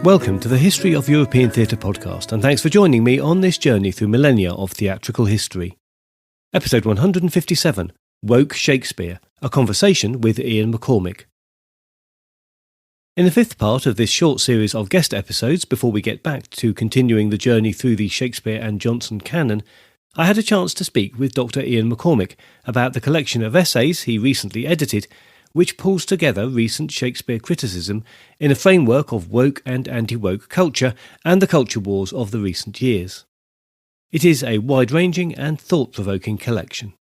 Welcome to the History of European Theatre podcast, and thanks for joining me on this journey through millennia of theatrical history. Episode 157, Woke Shakespeare, a conversation with Ian McCormick. In the fifth part of this short series of guest episodes, before we get back to continuing the journey through the Shakespeare and Jonson canon, I had a chance to speak with Dr Ian McCormick about the collection of essays he recently edited, which pulls together recent Shakespeare criticism in a framework of woke and anti-woke culture and the culture wars of the recent years. It is a wide-ranging and thought-provoking collection.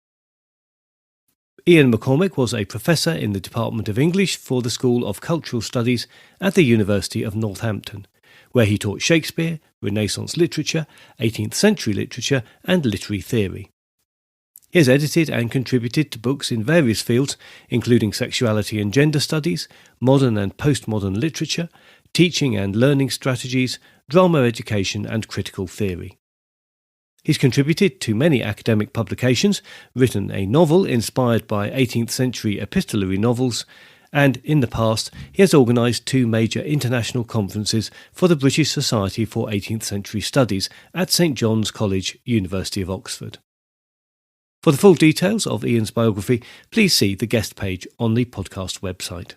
Ian McCormick was a professor in the Department of English for the School of Cultural Studies at the University of Northampton, where he taught Shakespeare, Renaissance literature, 18th century literature and literary theory. He has edited and contributed to books in various fields, including sexuality and gender studies, modern and postmodern literature, teaching and learning strategies, drama education and critical theory. He's contributed to many academic publications, written a novel inspired by 18th century epistolary novels, and in the past he has organised two major international conferences for the British Society for 18th Century Studies at St John's College, University of Oxford. For the full details of Ian's biography, please see the guest page on the podcast website.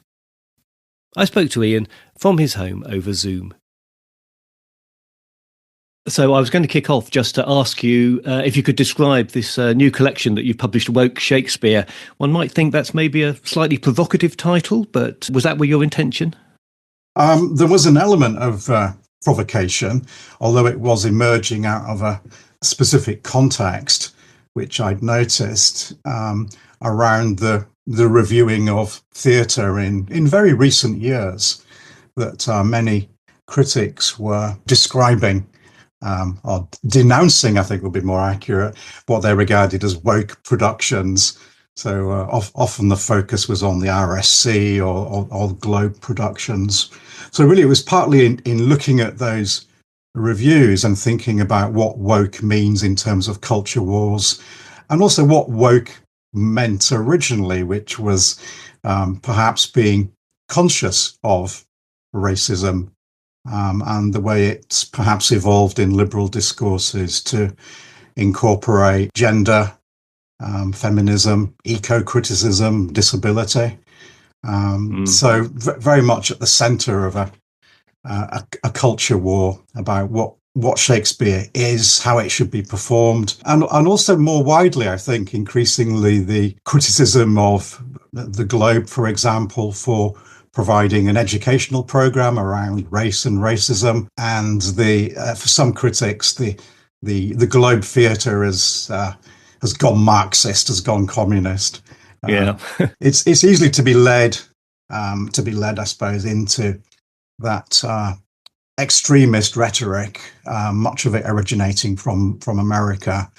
I spoke to Ian from his home over Zoom. So I was going to kick off just to ask you if you could describe this new collection that you've published, Woke Shakespeare. One might think that's maybe a slightly provocative title, but was that your intention? There was an element of provocation, although it was emerging out of a specific context, which I'd noticed around the reviewing of theatre in very recent years, that many critics were describing or denouncing, I think would be more accurate, what they regarded as woke productions. So often the focus was on the RSC or Globe productions. So really it was partly in looking at those reviews and thinking about what woke means in terms of culture wars, and also what woke meant originally, which was perhaps being conscious of racism and the way it's perhaps evolved in liberal discourses to incorporate gender, feminism, eco-criticism, disability. So very much at the centre of a culture war about what Shakespeare is, how it should be performed, and also more widely, I think, increasingly the criticism of the Globe, for example, for providing an educational programme around race and racism, and for some critics, the Globe theatre has gone Marxist, has gone communist. Yeah, it's easily to be led, I suppose, into that extremist rhetoric, much of it originating from America,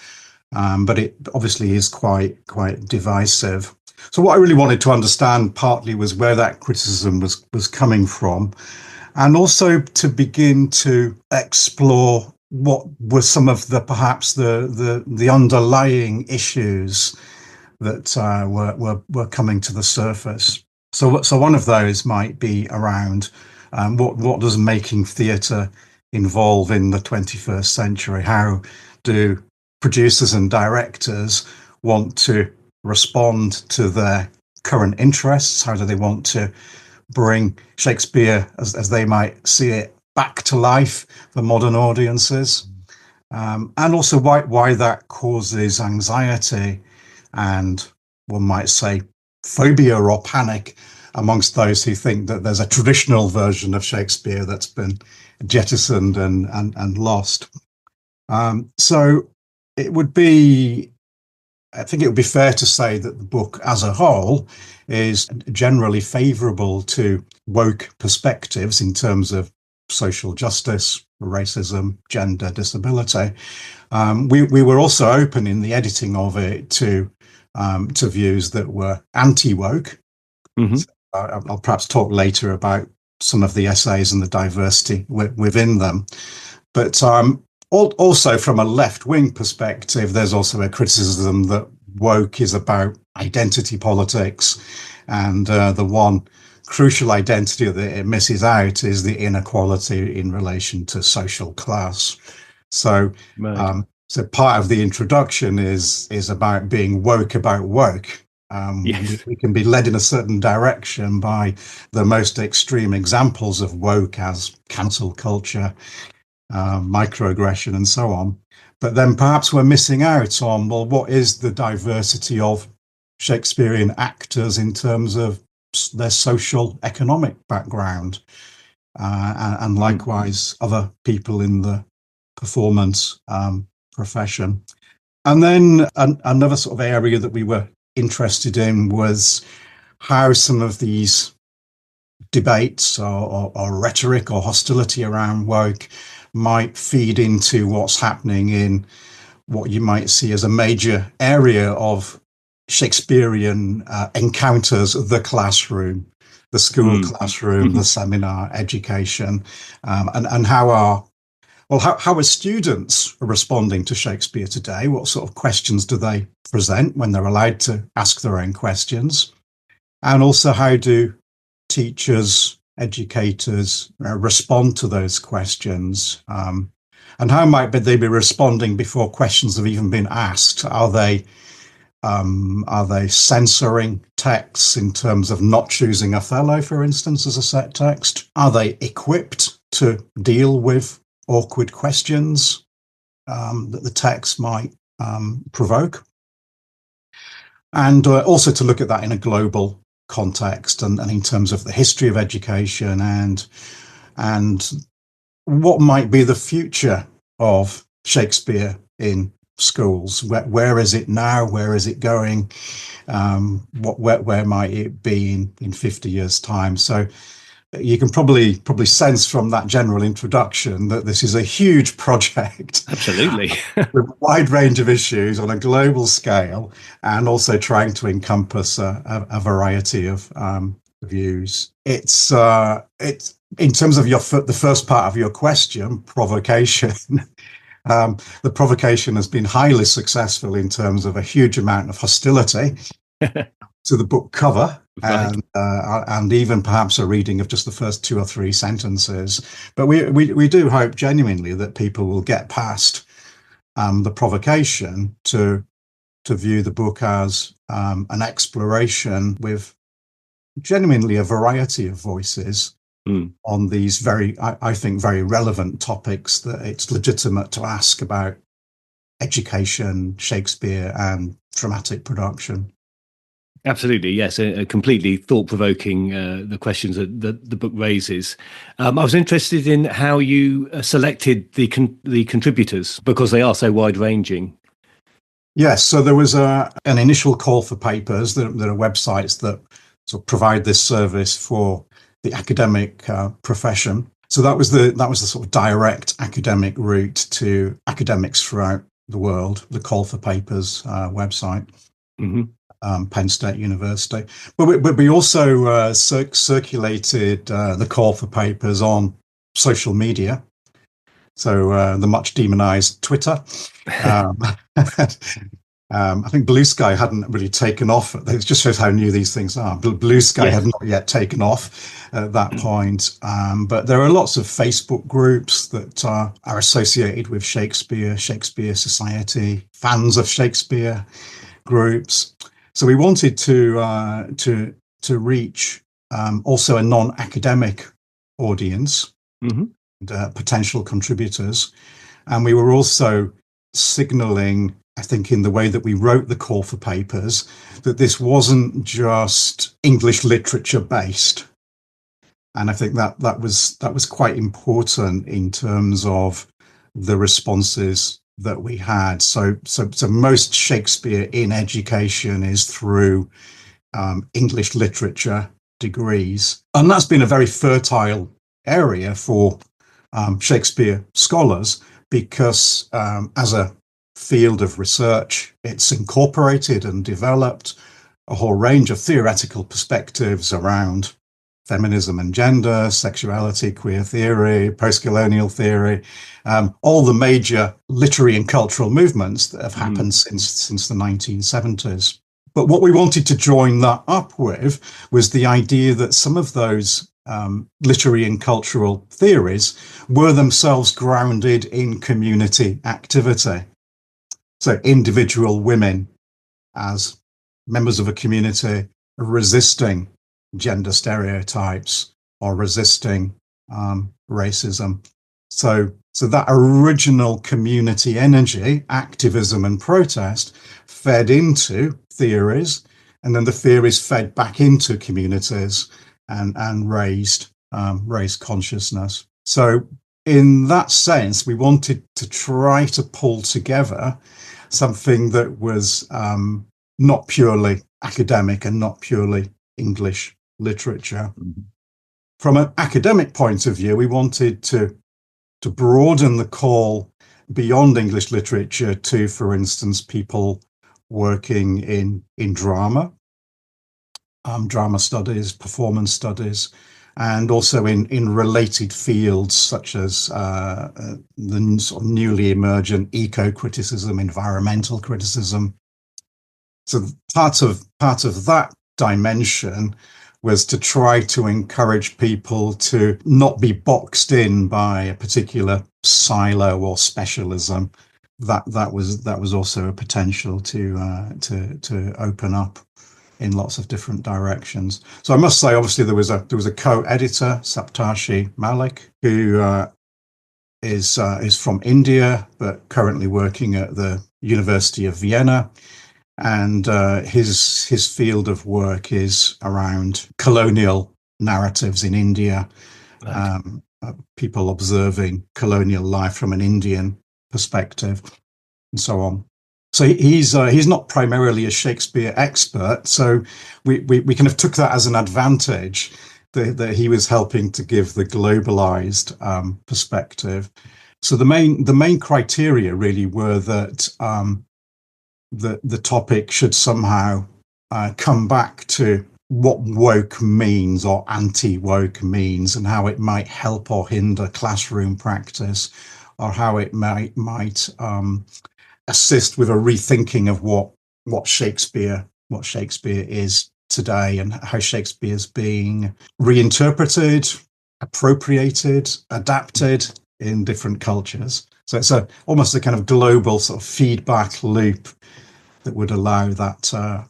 but it obviously is quite divisive. So what I really wanted to understand partly was where that criticism was coming from, and also to begin to explore what were some of the underlying issues that were coming to the surface. So one of those might be around what does making theatre involve in the 21st century? How do producers and directors want to respond to their current interests? How do they want to bring Shakespeare, as they might see it, back to life for modern audiences? And also why that causes anxiety and, one might say, phobia or panic amongst those who think that there's a traditional version of Shakespeare that's been jettisoned and lost. So I think it would be fair to say that the book as a whole is generally favourable to woke perspectives in terms of social justice, racism, gender, disability. We were also open in the editing of it to views that were anti-woke. Mm-hmm. So I'll perhaps talk later about some of the essays and the diversity within them. But also from a left-wing perspective, there's also a criticism that woke is about identity politics, and the one crucial identity that it misses out is the inequality in relation to social class. So, Right. so part of the introduction is about being woke about woke. Yes. We can be led in a certain direction by the most extreme examples of woke as cancel culture, microaggression, and so on. But then perhaps we're missing out on, well, what is the diversity of Shakespearean actors in terms of their social economic background, and likewise other people in the performance profession. And then another sort of area that we were interested in was how some of these debates or rhetoric or hostility around woke might feed into what's happening in what you might see as a major area of Shakespearean encounters, the classroom, the school classroom, the seminar education, and how our students are responding to Shakespeare today. What sort of questions do they present when they're allowed to ask their own questions? And also, how do teachers, educators respond to those questions? And how might they be responding before questions have even been asked? Are they censoring texts in terms of not choosing Othello, for instance, as a set text? Are they equipped to deal with awkward questions that the text might provoke? And also to look at that in a global context and in terms of the history of education and what might be the future of Shakespeare in schools. Where is it now? Where is it going? Where might it be in 50 years' time? So you can probably sense from that general introduction that this is a huge project. Absolutely. With a wide range of issues on a global scale, and also trying to encompass a variety of views. It's in terms of the first part of your question, provocation. The provocation has been highly successful in terms of a huge amount of hostility to the book cover, right. And even perhaps a reading of just the first 2 or 3 sentences. But we do hope genuinely that people will get past the provocation to view the book as an exploration with genuinely a variety of voices on these I think, very relevant topics that it's legitimate to ask about education, Shakespeare, and dramatic production. Absolutely, yes, a completely thought-provoking the questions that the book raises. I was interested in how you selected the contributors, because they are so wide-ranging. Yes, so there was an initial call for papers. There are websites that sort of provide this service for the academic profession. So that was the sort of direct academic route to academics throughout the world. The call for papers website. Mm-hmm. Penn State University, but we also circulated the call for papers on social media. So the much demonized Twitter. I think Blue Sky hadn't really taken off. It just shows how new these things are. Blue Sky had not yet taken off at that point. But there are lots of Facebook groups that are associated with Shakespeare Society, fans of Shakespeare groups. So we wanted to reach also a non-academic audience, and potential contributors, and we were also signalling, I think, in the way that we wrote the call for papers, that this wasn't just English literature based, and I think that was quite important in terms of the responses that we had. So most Shakespeare in education is through English literature degrees, and that's been a very fertile area for Shakespeare scholars, because as a field of research, it's incorporated and developed a whole range of theoretical perspectives around feminism and gender, sexuality, queer theory, post-colonial theory, all the major literary and cultural movements that have happened since the 1970s. But what we wanted to join that up with was the idea that some of those literary and cultural theories were themselves grounded in community activity. So individual women as members of a community resisting gender stereotypes or resisting racism. So that original community energy, activism and protest, fed into theories, and then the theories fed back into communities and raised consciousness. So in that sense, we wanted to try to pull together something that was not purely academic and not purely English literature. Mm-hmm. From an academic point of view, we wanted to broaden the call beyond English literature to, for instance, people working in drama, drama studies, performance studies, and also in related fields such as the sort of newly emergent eco-criticism, environmental criticism. So part of that dimension was to try to encourage people to not be boxed in by a particular silo or specialism. That was also a potential to open up in lots of different directions. So I must say, obviously, there was a co-editor, Saptarshi Malik, who is from India but currently working at the University of Vienna. And his field of work is around colonial narratives in India, right. People observing colonial life from an Indian perspective, and so on. So he's not primarily a Shakespeare expert. So we kind of took that as an advantage that he was helping to give the globalized perspective. So the main criteria really were that the topic should somehow come back to what woke means or anti-woke means, and how it might help or hinder classroom practice, or how it might assist with a rethinking of what Shakespeare is today, and how Shakespeare's being reinterpreted, appropriated, adapted in different cultures. So it's almost a kind of global sort of feedback loop that would allow that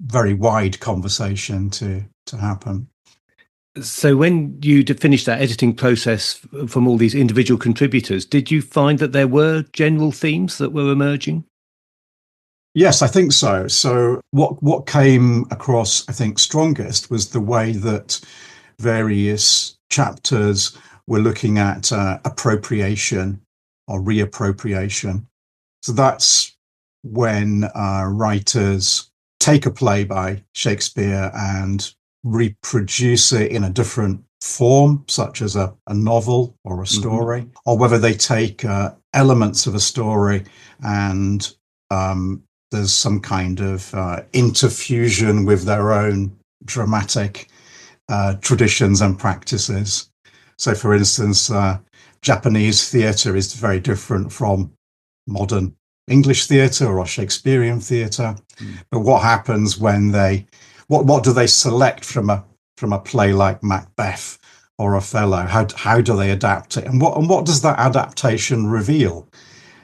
very wide conversation to happen. So when you finished that editing process from all these individual contributors, did you find that there were general themes that were emerging? Yes, I think so. So what came across, I think, strongest was the way that various chapters were looking at appropriation or reappropriation. So that's when writers take a play by Shakespeare and reproduce it in a different form, such as a novel or a story, mm-hmm. or whether they take elements of a story and there's some kind of interfusion with their own dramatic traditions and practices. So, for instance, Japanese theatre is very different from modern English theatre or Shakespearean theatre. But what happens when what do they select from a play like Macbeth or Othello? How do they adapt it? And what does that adaptation reveal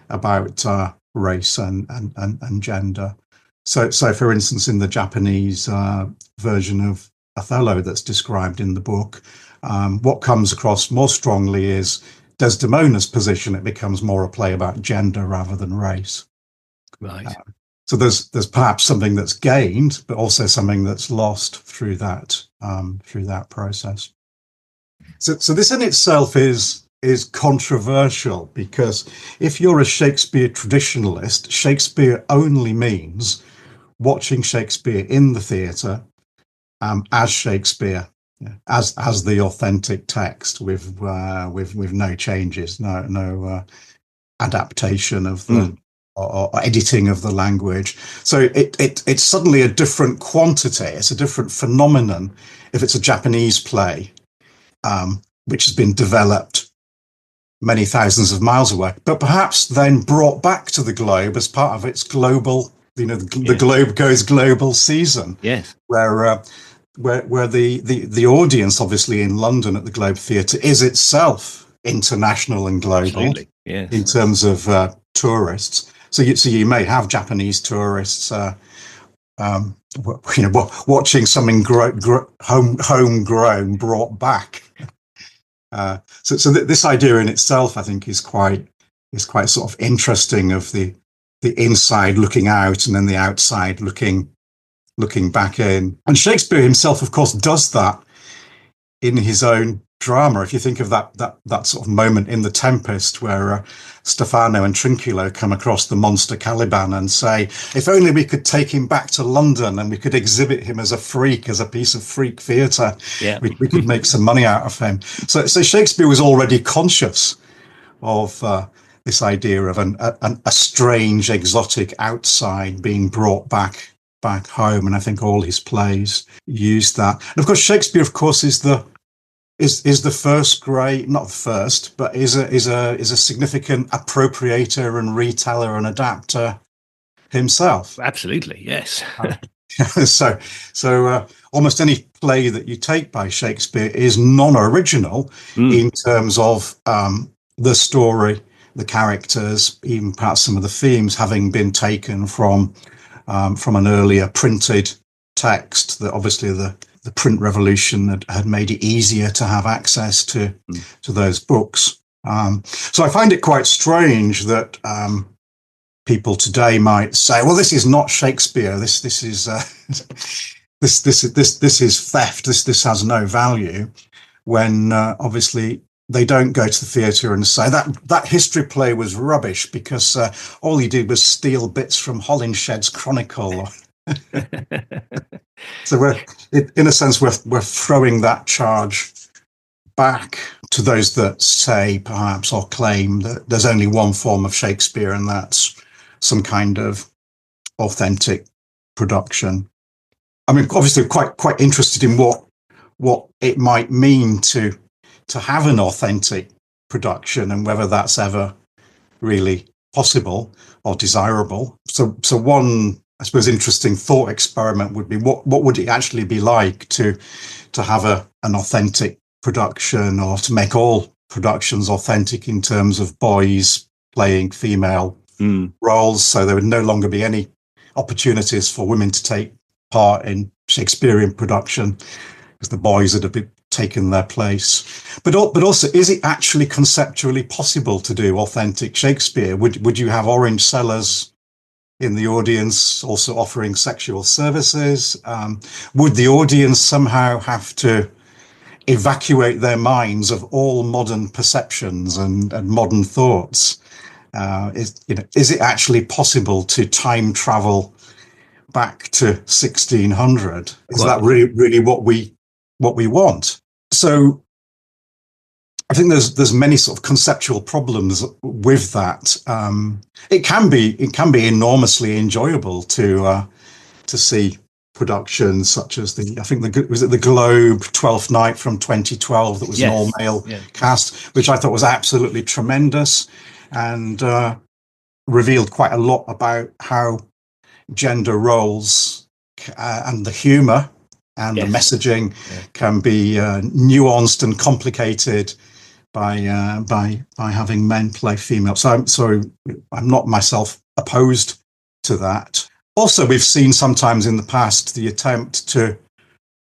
about race and gender? So for instance, in the Japanese version of Othello that's described in the book, what comes across more strongly is Desdemona's position. It becomes more a play about gender rather than race. Right. So there's perhaps something that's gained, but also something that's lost through that process. So this in itself is controversial, because if you're a Shakespeare traditionalist, Shakespeare only means watching Shakespeare in the theatre as Shakespeare, as the authentic text with no changes, no adaptation of the or editing of the language. So it's suddenly a different quantity. It's a different phenomenon if it's a Japanese play, which has been developed many thousands of miles away, but perhaps then brought back to the globe as part of its global the Globe Goes Global season. Yes. Where the audience, obviously in London at the Globe Theatre, is itself international and global. Absolutely. Yes. In terms of tourists. So you may have Japanese tourists, watching something homegrown brought back. So this idea in itself, I think, is quite sort of interesting, of the inside looking out and then the outside looking back in. And Shakespeare himself, of course, does that in his own drama. If you think of that sort of moment in The Tempest where Stephano and Trinculo come across the monster Caliban and say, if only we could take him back to London and we could exhibit him as a freak, as a piece of freak theatre, we could make some money out of him. So Shakespeare was already conscious of this idea of a strange, exotic outside being brought back home, and I think all his plays used that. And of course, Shakespeare, of course, is the first great, not the first, but is a significant appropriator and reteller and adapter himself. Absolutely, yes. So almost any play that you take by Shakespeare is non-original in terms of the story, the characters, even perhaps some of the themes having been taken from an earlier printed text that obviously the print revolution had made it easier to have access to those books. So I find it quite strange that people today might say, "Well, this is not Shakespeare. This is this is theft. This has no value." When obviously they don't go to the theatre and say that history play was rubbish because all he did was steal bits from Holinshed's Chronicle. So in a sense, we're throwing that charge back to those that say, perhaps, or claim that there's only one form of Shakespeare, and that's some kind of authentic production. I mean, obviously, quite interested in what it might mean to have an authentic production, and whether that's ever really possible or desirable. So one, I suppose, interesting thought experiment would be what would it actually be like to have an authentic production, or to make all productions authentic in terms of boys playing female roles, so there would no longer be any opportunities for women to take part in Shakespearean production because the boys would have taken their place. But also, is it actually conceptually possible to do authentic Shakespeare? Would you have orange sellers in the audience also offering sexual services? Would the audience somehow have to evacuate their minds of all modern perceptions and modern thoughts? Is it actually possible to time travel back to 1600? Is that really what we want? So I think there's many sort of conceptual problems with that. It can be enormously enjoyable to see productions such as the Globe 12th Night from 2012 that was an all-male cast, which I thought was absolutely tremendous and revealed quite a lot about how gender roles and the humour and the messaging can be nuanced and complicated by having men play female. So I'm not myself opposed to that. Also, we've seen sometimes in the past the attempt to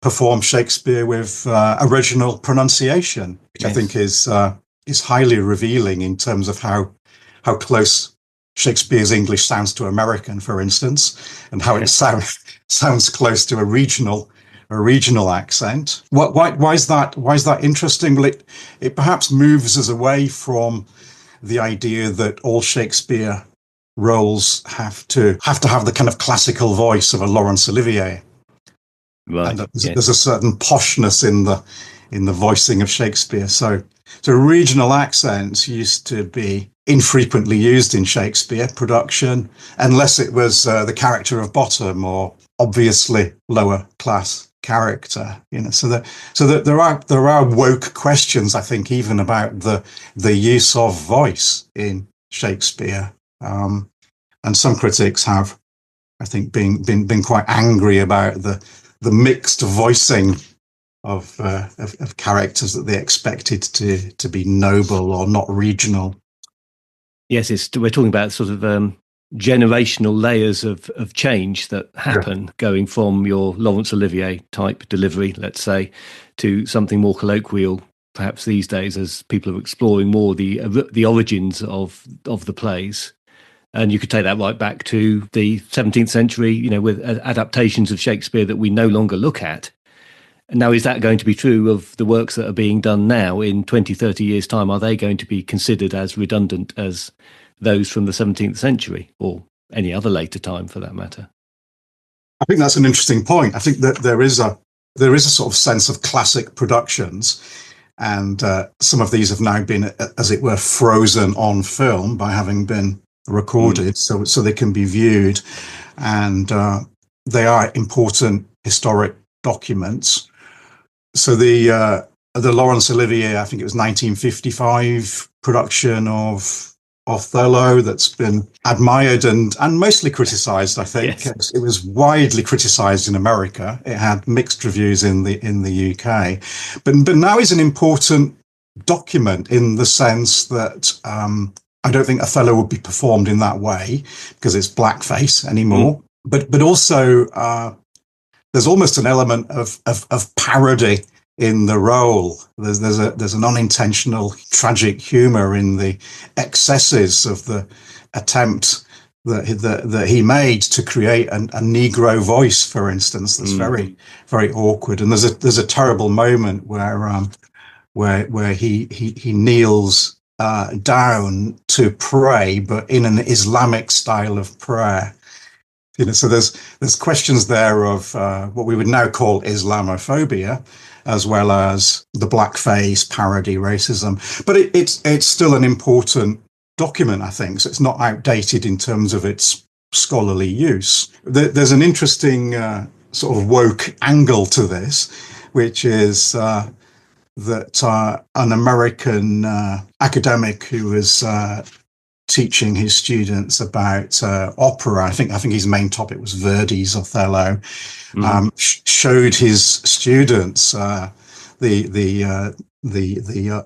perform Shakespeare with original pronunciation, which I think is highly revealing in terms of how close Shakespeare's English sounds to American, for instance, and how it sounds close to a regional accent. Why is that interesting? Well, it perhaps moves us away from the idea that all Shakespeare roles have to have the kind of classical voice of a Laurence Olivier. Right. And there's a certain poshness in the voicing of Shakespeare. So regional accents used to be infrequently used in Shakespeare production, unless it was the character of Bottom or obviously lower class character. So that there are woke questions, I think, even about the use of voice in Shakespeare. And some critics have I think, been quite angry about the mixed voicing of characters that they expected to be noble or not regional. Yes, we're talking about sort of generational layers of change that happen, going from your Laurence Olivier type delivery, let's say, to something more colloquial, perhaps these days, as people are exploring more the origins of the plays. And you could take that right back to the 17th century, with adaptations of Shakespeare that we no longer look at. Now, is that going to be true of the works that are being done now in 20, 30 years' time? Are they going to be considered as redundant as those from the 17th century, or any other later time for that matter? I think that's an interesting point. I think that there is a sort of sense of classic productions, and some of these have now been, as it were, frozen on film by having been recorded, so they can be viewed, and they are important historic documents. So the Laurence Olivier, I think it was 1955 production of Othello, that's been admired and mostly criticised. I think It was widely criticised in America. It had mixed reviews in the UK, but now is an important document in the sense that I don't think Othello would be performed in that way because it's blackface anymore. But also there's almost an element of parody in the role. There's an unintentional tragic humour in the excesses of the attempt that he made to create a Negro voice, for instance. That's very, very awkward. And there's a terrible moment where he kneels down to pray, but in an Islamic style of prayer. So there's questions there of what we would now call Islamophobia, as well as the blackface, parody, racism. But it's still an important document, I think. So it's not outdated in terms of its scholarly use. There's an interesting sort of woke angle to this, which is that an American academic who was teaching his students about opera, I think his main topic was Verdi's Othello, showed his students the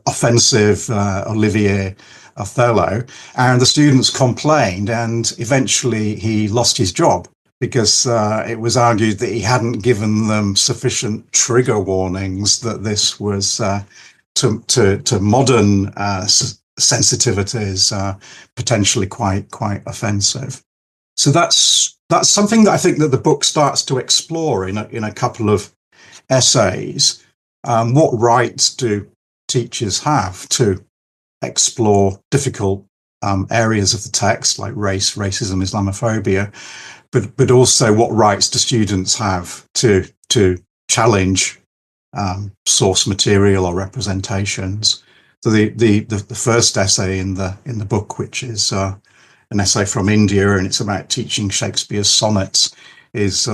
offensive Olivier Othello, and the students complained, and eventually he lost his job because it was argued that he hadn't given them sufficient trigger warnings, that this was to modern sensitivities potentially quite offensive. So that's something that I think that the book starts to explore in a couple of essays. What rights do teachers have to explore difficult areas of the text like race, racism, Islamophobia, but also what rights do students have to challenge source material or representations? So the first essay in the book, which is an essay from India, and it's about teaching Shakespeare's sonnets, is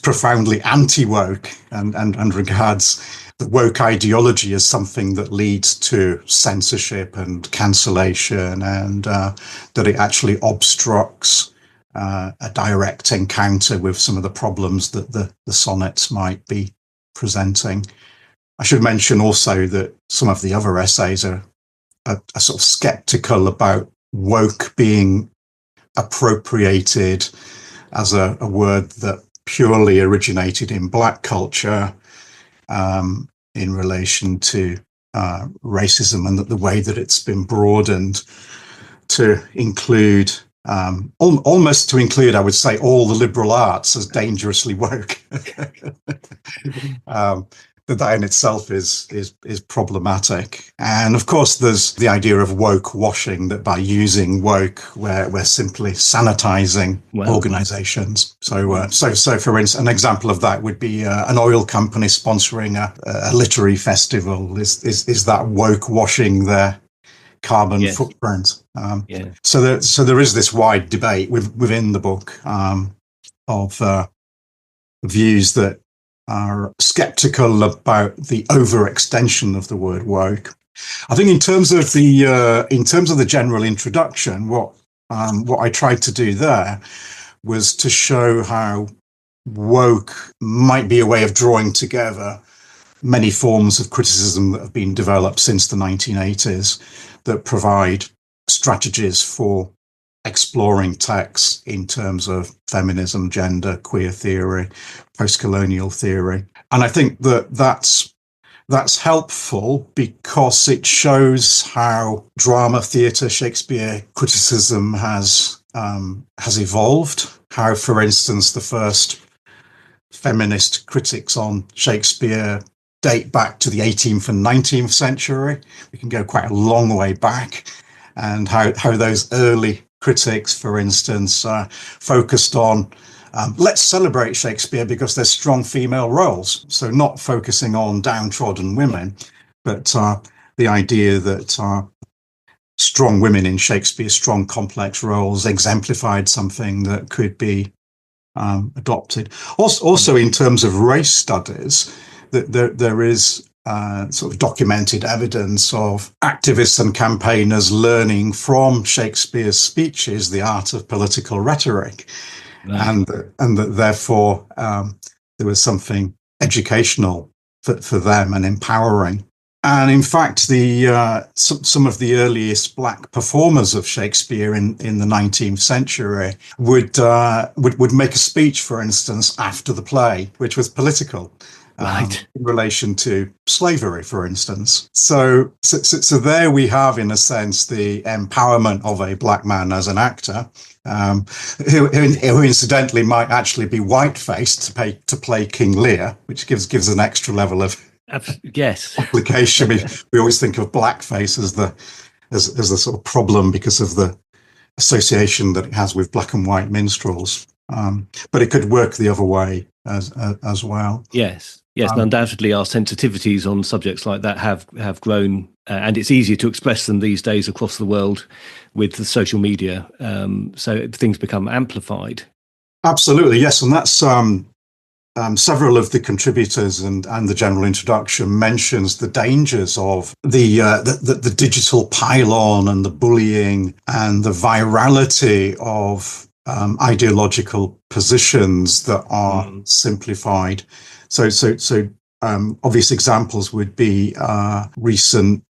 profoundly anti-woke and regards the woke ideology as something that leads to censorship and cancellation, and that it actually obstructs a direct encounter with some of the problems that the sonnets might be presenting. I should mention also that some of the other essays are sort of skeptical about woke being appropriated as a word that purely originated in Black culture in relation to racism, and that the way that it's been broadened to include almost to include, I would say, all the liberal arts as dangerously woke. But that in itself is problematic. And of course, there's the idea of woke washing, that by using woke, we're simply sanitizing organizations. So for instance, an example of that would be an oil company sponsoring a literary festival. Is that woke washing their carbon footprint? So there is this wide debate within the book of views that are skeptical about the overextension of the word woke. I think in terms of the general introduction, what I tried to do there was to show how woke might be a way of drawing together many forms of criticism that have been developed since the 1980s that provide strategies for exploring texts in terms of feminism, gender, queer theory, post-colonial theory. And I think that that's helpful because it shows how drama, theatre, Shakespeare criticism has evolved. How, for instance, the first feminist critics on Shakespeare date back to the 18th and 19th century. We can go quite a long way back, and how those early critics, for instance, focused on let's celebrate Shakespeare because there's strong female roles. So not focusing on downtrodden women, but the idea that strong women in Shakespeare, strong complex roles, exemplified something that could be adopted. Also, in terms of race studies, that there is sort of documented evidence of activists and campaigners learning from Shakespeare's speeches the art of political rhetoric. Right. And that therefore there was something educational for them and empowering. And in fact, some of the earliest black performers of Shakespeare in the 19th century would make a speech, for instance, after the play, which was political. Right. In relation to slavery, for instance. So there we have, in a sense, the empowerment of a black man as an actor, who incidentally might actually be white-faced to play King Lear, which gives an extra level of complication. We always think of blackface as the sort of problem because of the association that it has with black and white minstrels. But it could work the other way as well. Yes, and undoubtedly our sensitivities on subjects like that have grown, and it's easier to express them these days across the world with the social media. So things become amplified. Absolutely, yes, and that's several of the contributors and the general introduction mentions the dangers of the digital pylon and the bullying and the virality of ideological positions that are simplified. So obvious examples would be recent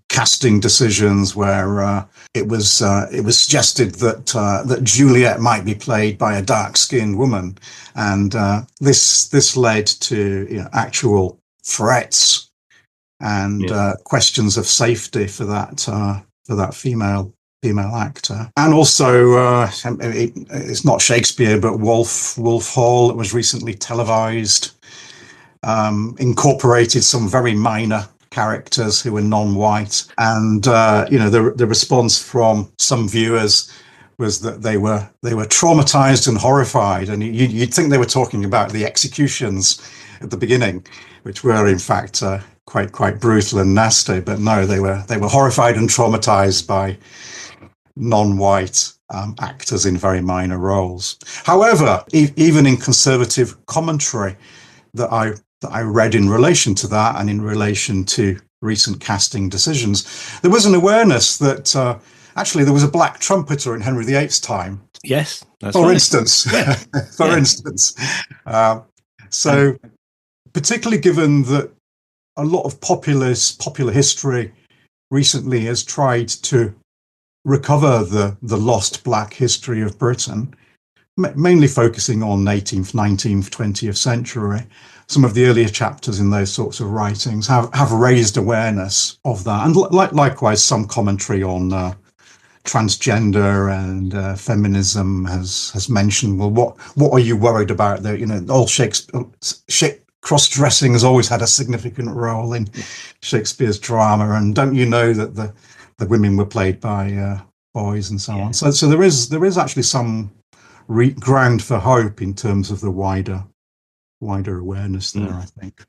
casting decisions where it was suggested that Juliet might be played by a dark-skinned woman, and this led to actual threats and questions of safety for that female actor. And also, it's not Shakespeare, but Wolf Hall, that was recently televised, incorporated some very minor characters who were non-white. And, the response from some viewers was that they were traumatized and horrified. And you'd think they were talking about the executions at the beginning, which were in fact quite brutal and nasty. But no, they were horrified and traumatized by non-white actors in very minor roles. However, even in conservative commentary that I read in relation to that and in relation to recent casting decisions, there was an awareness that actually there was a black trumpeter in Henry VIII's time. Yes, that's for right. Instance. Yeah. For instance. So particularly given that a lot of popular history recently has tried to recover the lost black history of Britain, mainly focusing on 18th, 19th, 20th century. Some of the earlier chapters in those sorts of writings have raised awareness of that. And likewise, some commentary on transgender and feminism has mentioned, well, what are you worried about there? All cross-dressing has always had a significant role in Shakespeare's drama. And don't you know that the women were played by boys and so on. So there is actually some ground for hope in terms of the wider awareness there, I think.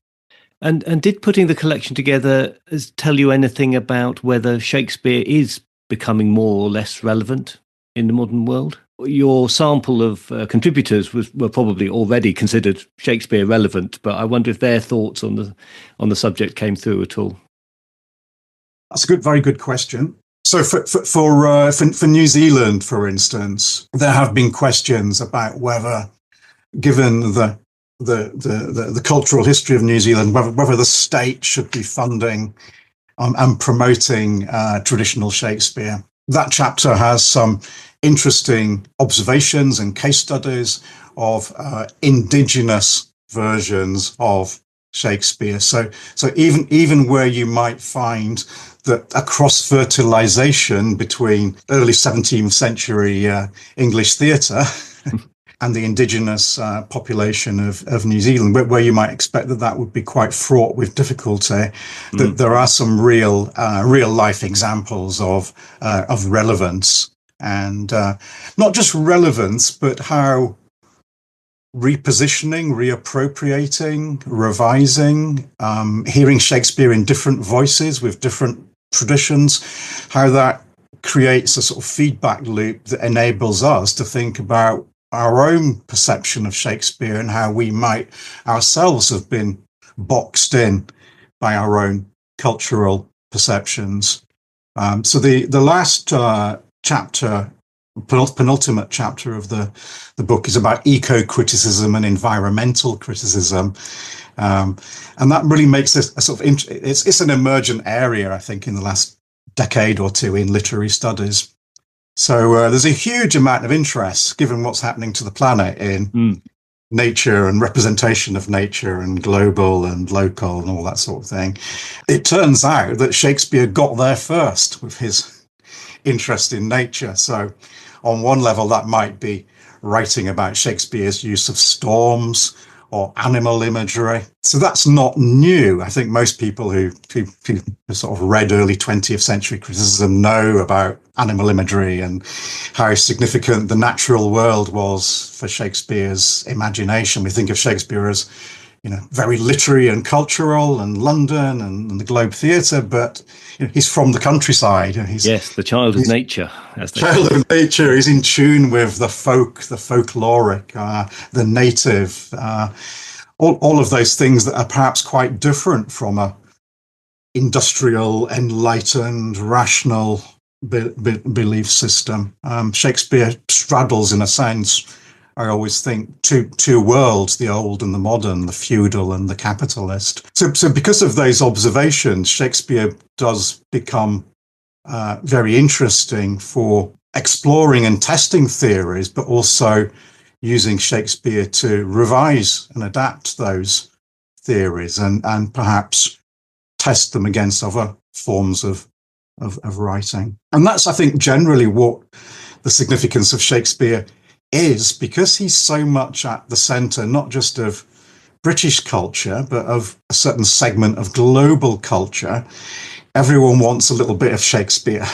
And did putting the collection together tell you anything about whether Shakespeare is becoming more or less relevant in the modern world? Your sample of contributors were probably already considered Shakespeare relevant, but I wonder if their thoughts on the subject came through at all. That's a very good question. So for New Zealand, for instance, there have been questions about whether, given the cultural history of New Zealand, whether the state should be funding and promoting traditional Shakespeare. That chapter has some interesting observations and case studies of indigenous versions of Shakespeare. So even where you might find that a cross-fertilization between early 17th century English theatre and the indigenous population of New Zealand, where you might expect that would be quite fraught with difficulty, that there are some real life examples of relevance, and not just relevance, but how repositioning, reappropriating, revising, hearing Shakespeare in different voices with different traditions, how that creates a sort of feedback loop that enables us to think about our own perception of Shakespeare and how we might ourselves have been boxed in by our own cultural perceptions. So the last chapter, penultimate chapter of the book, is about eco-criticism and environmental criticism. And that really makes this a sort of, it's an emergent area, I think, in the last decade or two in literary studies. So there's a huge amount of interest, given what's happening to the planet, in nature and representation of nature and global and local and all that sort of thing. It turns out that Shakespeare got there first with his interest in nature. So on one level, that might be writing about Shakespeare's use of storms or animal imagery. So that's not new. I think most people who sort of read early 20th century criticism know about animal imagery and how significant the natural world was for Shakespeare's imagination. We think of Shakespeare as, very literary and cultural, and London and the Globe Theatre, but he's from the countryside. Yes, the child of nature. Child of nature. He's in tune with the folkloric, the native, all of those things that are perhaps quite different from a industrial, enlightened, rational belief system. Shakespeare straddles, in a sense, I always think, two worlds, the old and the modern, the feudal and the capitalist. So because of those observations, Shakespeare does become very interesting for exploring and testing theories, but also using Shakespeare to revise and adapt those theories and perhaps test them against other forms of writing. And that's, I think, generally what the significance of Shakespeare is, because he's so much at the centre, not just of British culture, but of a certain segment of global culture. Everyone wants a little bit of Shakespeare.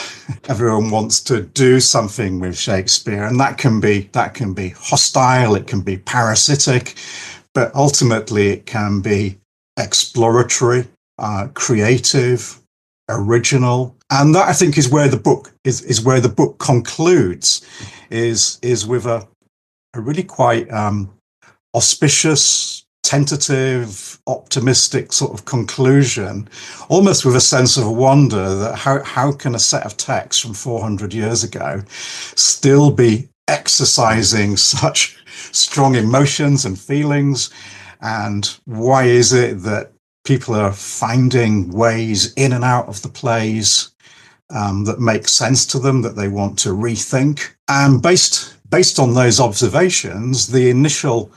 Everyone wants to do something with Shakespeare, and that can be hostile, it can be parasitic, but ultimately it can be exploratory, creative, original. And that, I think, is where the book is where the book concludes, is with a really quite auspicious, tentative, optimistic sort of conclusion, almost with a sense of wonder that how can a set of texts from 400 years ago still be exercising such strong emotions and feelings, and why is it that people are finding ways in and out of the plays that make sense to them, that they want to rethink. And based on those observations, the initial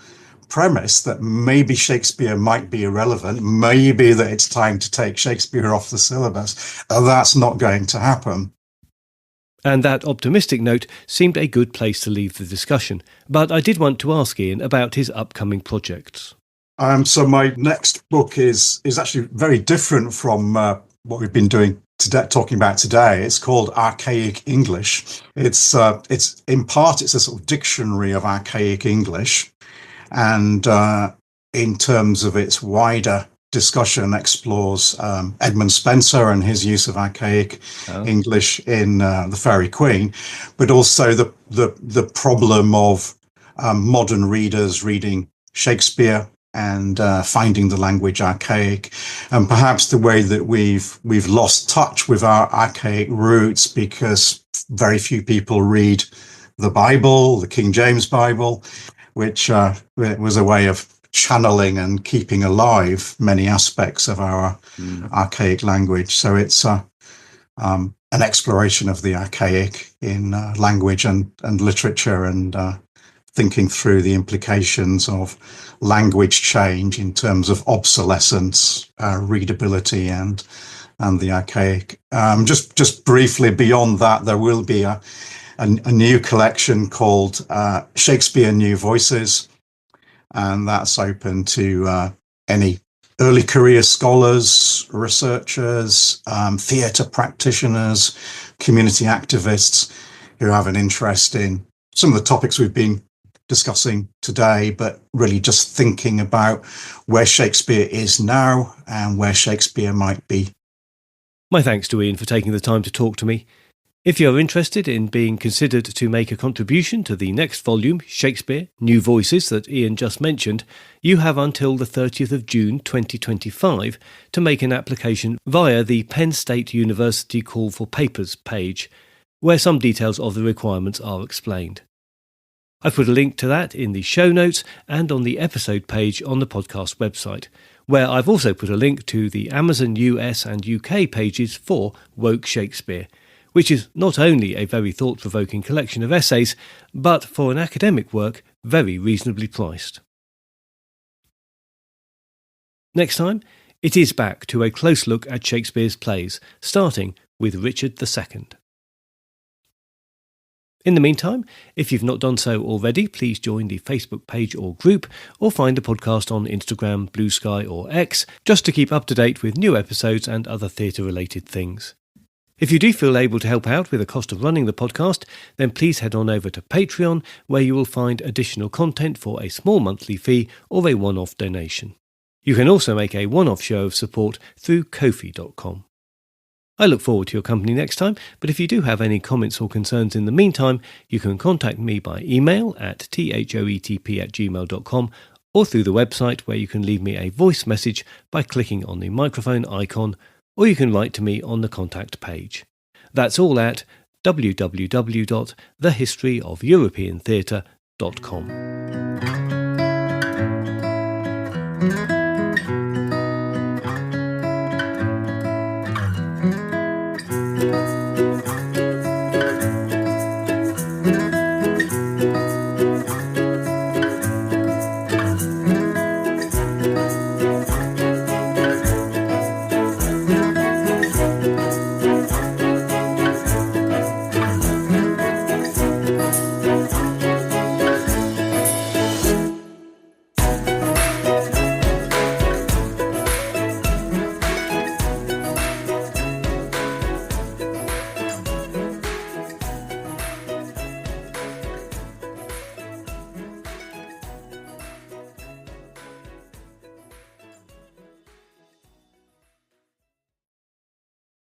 premise that maybe Shakespeare might be irrelevant, maybe that it's time to take Shakespeare off the syllabus, that's not going to happen. And that optimistic note seemed a good place to leave the discussion. But I did want to ask Ian about his upcoming projects. So my next book is actually very different from what we've been talking about today. It's called Archaic English. It's in part, it's a sort of dictionary of archaic English, and in terms of its wider discussion, explores Edmund Spenser and his use of archaic English in The Faerie Queen, but also the problem of modern readers reading Shakespeare and finding the language archaic, and perhaps the way that we've lost touch with our archaic roots because very few people read the Bible, the King James Bible, which was a way of channeling and keeping alive many aspects of our archaic language. So it's an exploration of the archaic in language and literature, and thinking through the implications of language change in terms of obsolescence, readability, and the archaic. Just briefly, beyond that, there will be a new collection called Shakespeare New Voices, and that's open to any early career scholars, researchers, theatre practitioners, community activists who have an interest in some of the topics we've been discussing today, but really just thinking about where Shakespeare is now and where Shakespeare might be. My thanks to Ian for taking the time to talk to me. If you're interested in being considered to make a contribution to the next volume, Shakespeare, New Voices, that Ian just mentioned, you have until the 30th of June 2025 to make an application via the Penn State University Call for Papers page, where some details of the requirements are explained. I've put a link to that in the show notes and on the episode page on the podcast website, where I've also put a link to the Amazon US and UK pages for Woke Shakespeare, which is not only a very thought-provoking collection of essays, but for an academic work, very reasonably priced. Next time, it is back to a close look at Shakespeare's plays, starting with Richard II. In the meantime, if you've not done so already, please join the Facebook page or group, or find the podcast on Instagram, Blue Sky or X, just to keep up to date with new episodes and other theatre-related things. If you do feel able to help out with the cost of running the podcast, then please head on over to Patreon, where you will find additional content for a small monthly fee or a one-off donation. You can also make a one-off show of support through Ko-fi.com. I look forward to your company next time, but if you do have any comments or concerns in the meantime, you can contact me by email at thoetp@gmail.com or through the website, where you can leave me a voice message by clicking on the microphone icon, or you can write to me on the contact page. That's all at www.thehistoryofeuropeantheatre.com.